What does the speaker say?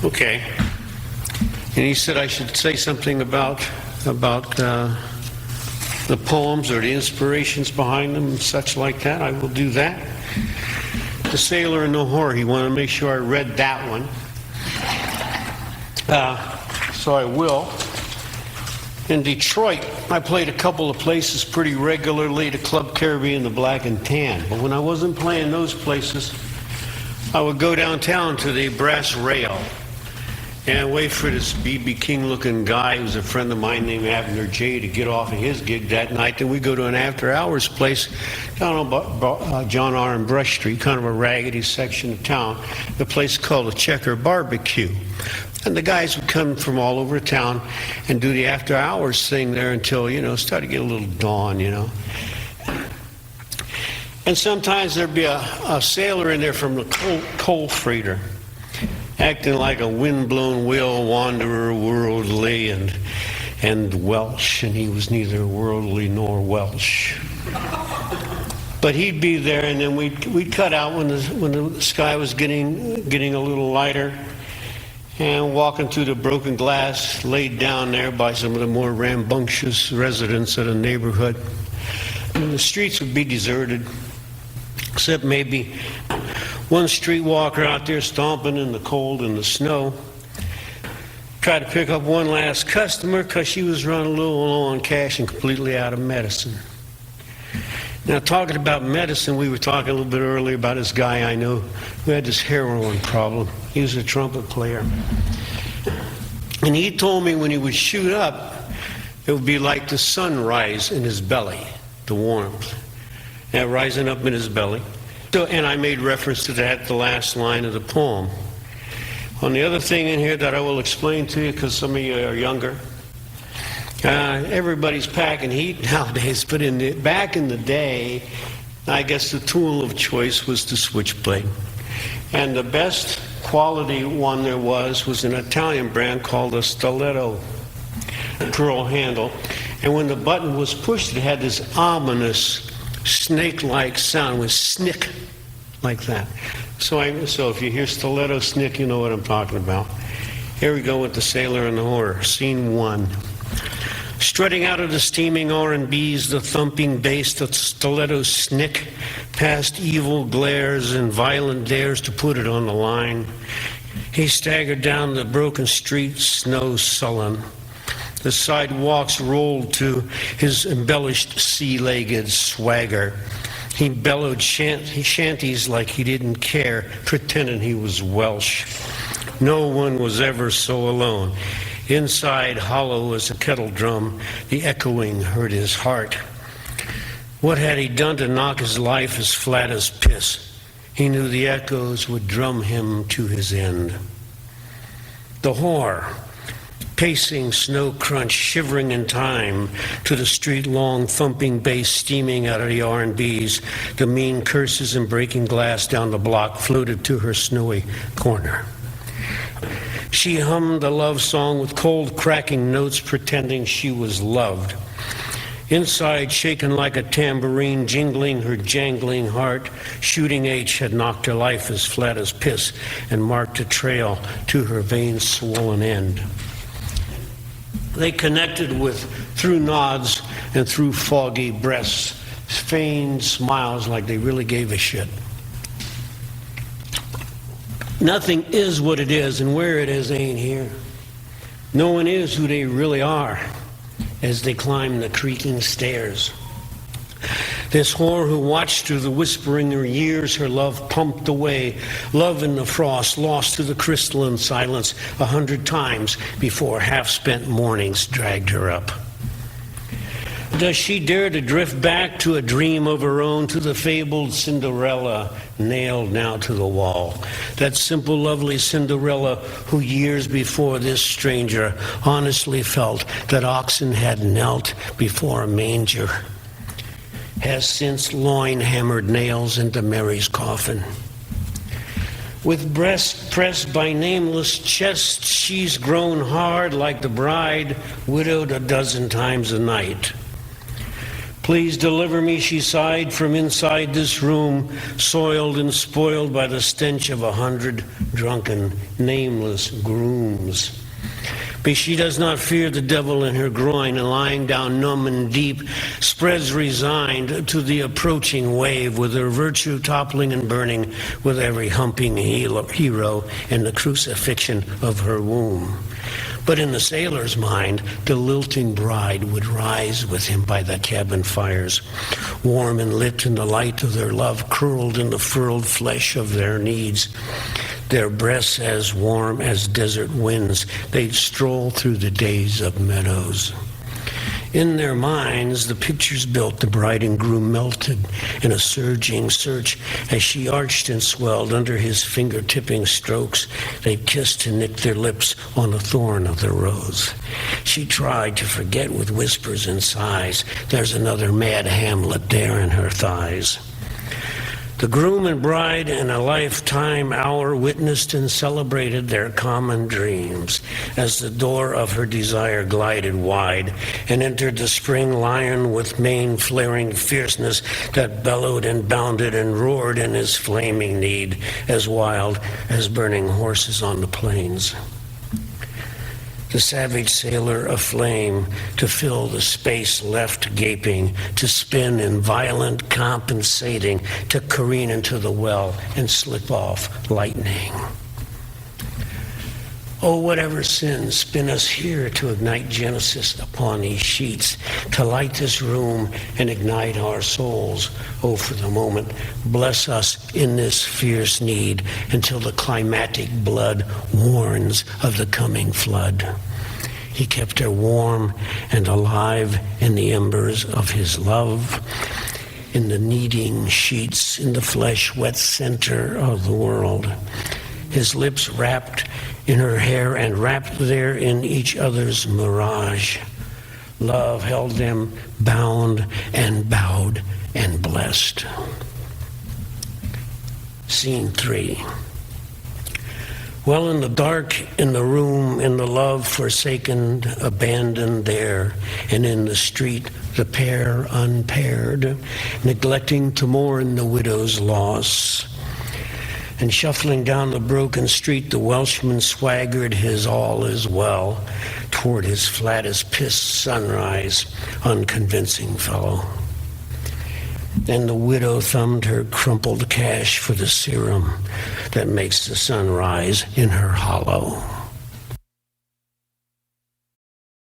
Okay. And he said I should say something about the poems or the inspirations behind them and such like that. I will do that. The Sailor and the Whore, he wanted to make sure I read that one. So I will. In Detroit, I played a couple of places pretty regularly, the Club Caribbean, the Black and Tan. But when I wasn't playing those places, I would go downtown to the Brass Rail and wait for this B.B. King-looking guy who's a friend of mine named Abner J. to get off of his gig that night. Then we'd go to an after-hours place down on John R. and Brush Street, kind of a raggedy section of town, the place called the Checker Barbecue. And the guys would come from all over town and do the after-hours thing there until, started to get a little dawn, And sometimes there'd be a sailor in there from the coal freighter, acting like a wind-blown whale wanderer, worldly and Welsh, and he was neither worldly nor Welsh. But he'd be there, and then we'd cut out when the sky was getting a little lighter, and walking through the broken glass laid down there by some of the more rambunctious residents of the neighborhood. And the streets would be deserted, except maybe one streetwalker out there stomping in the cold and the snow. Tried to pick up one last customer because she was running a little low on cash and completely out of medicine. Now, talking about medicine, we were talking a little bit earlier about this guy I know who had this heroin problem. He was a trumpet player. And he told me when he would shoot up, it would be like the sunrise in his belly, the warmth, that rising up in his belly. And I made reference to that, the last line of the poem. On the other thing in here that I will explain to you, because some of you are younger, everybody's packing heat nowadays, but back in the day, I guess the tool of choice was the switchblade. And the best quality one there was an Italian brand called a Stiletto pearl handle. And when the button was pushed, it had this ominous snake-like sound. It was snick, like that. So if you hear stiletto snick, you know what I'm talking about. Here we go with The Sailor and the Whore, scene 1. Strutting out of the steaming R&Bs, the thumping bass, the stiletto snick, past evil glares and violent dares to put it on the line. He staggered down the broken street, snow sullen. The sidewalks rolled to his embellished sea-legged swagger. He bellowed shanties like he didn't care, pretending he was Welsh. No one was ever so alone. Inside, hollow as a kettle drum, the echoing hurt his heart. What had he done to knock his life as flat as piss? He knew the echoes would drum him to his end. The whore, pacing snow crunch, shivering in time to the street-long thumping bass steaming out of the R&Bs, the mean curses and breaking glass down the block floated to her snowy corner. She hummed a love song with cold cracking notes, pretending she was loved. Inside, shaken like a tambourine, jingling her jangling heart, Shooting H had knocked her life as flat as piss and marked a trail to her vein-swollen end. They connected through nods and through foggy breaths, feigned smiles like they really gave a shit. Nothing is what it is, and where it is ain't here. No one is who they really are as they climb the creaking stairs. This whore who watched through the whispering her years, her love pumped away, love in the frost, lost to the crystalline silence 100 times before half-spent mornings dragged her up. Does she dare to drift back to a dream of her own, to the fabled Cinderella, nailed now to the wall? That simple, lovely Cinderella who years before this stranger honestly felt that oxen had knelt before a manger, has since loin hammered nails into Mary's coffin. With breast pressed by nameless chests, she's grown hard like the bride, widowed a dozen times a night. Please deliver me, she sighed, from inside this room, soiled and spoiled by the stench of 100 drunken, nameless grooms. But she does not fear the devil in her groin, and lying down numb and deep, spreads resigned to the approaching wave, with her virtue toppling and burning with every humping hero in the crucifixion of her womb. But in the sailor's mind, the lilting bride would rise with him by the cabin fires, warm and lit in the light of their love, curled in the furled flesh of their needs. Their breasts as warm as desert winds, they'd stroll through the days of meadows. In their minds, the pictures built, the bride and groom melted in a surging search as she arched and swelled under his finger-tipping strokes. They kissed and nicked their lips on the thorn of the rose. She tried to forget with whispers and sighs. There's another mad Hamlet there in her thighs. The groom and bride in a lifetime hour witnessed and celebrated their common dreams as the door of her desire glided wide and entered the spring lion with mane flaring fierceness that bellowed and bounded and roared in his flaming need, as wild as burning horses on the plains. The savage sailor aflame to fill the space left gaping, to spin in violent compensating, to careen into the well and slip off lightning. Oh, whatever sins spin us here to ignite Genesis upon these sheets, to light this room and ignite our souls. Oh, for the moment, bless us in this fierce need until the climatic blood warns of the coming flood. He kept her warm and alive in the embers of his love, in the kneading sheets, in the flesh-wet center of the world. His lips wrapped in her hair and wrapped there in each other's mirage. Love held them bound and bowed and blessed. Scene 3. Well, in the dark, in the room, in the love forsaken, abandoned there, and in the street, the pair unpaired, neglecting to mourn the widow's loss. And shuffling down the broken street, the Welshman swaggered his all is well toward his flat as pissed sunrise, unconvincing fellow. Then the widow thumbed her crumpled cash for the serum that makes the sun rise in her hollow.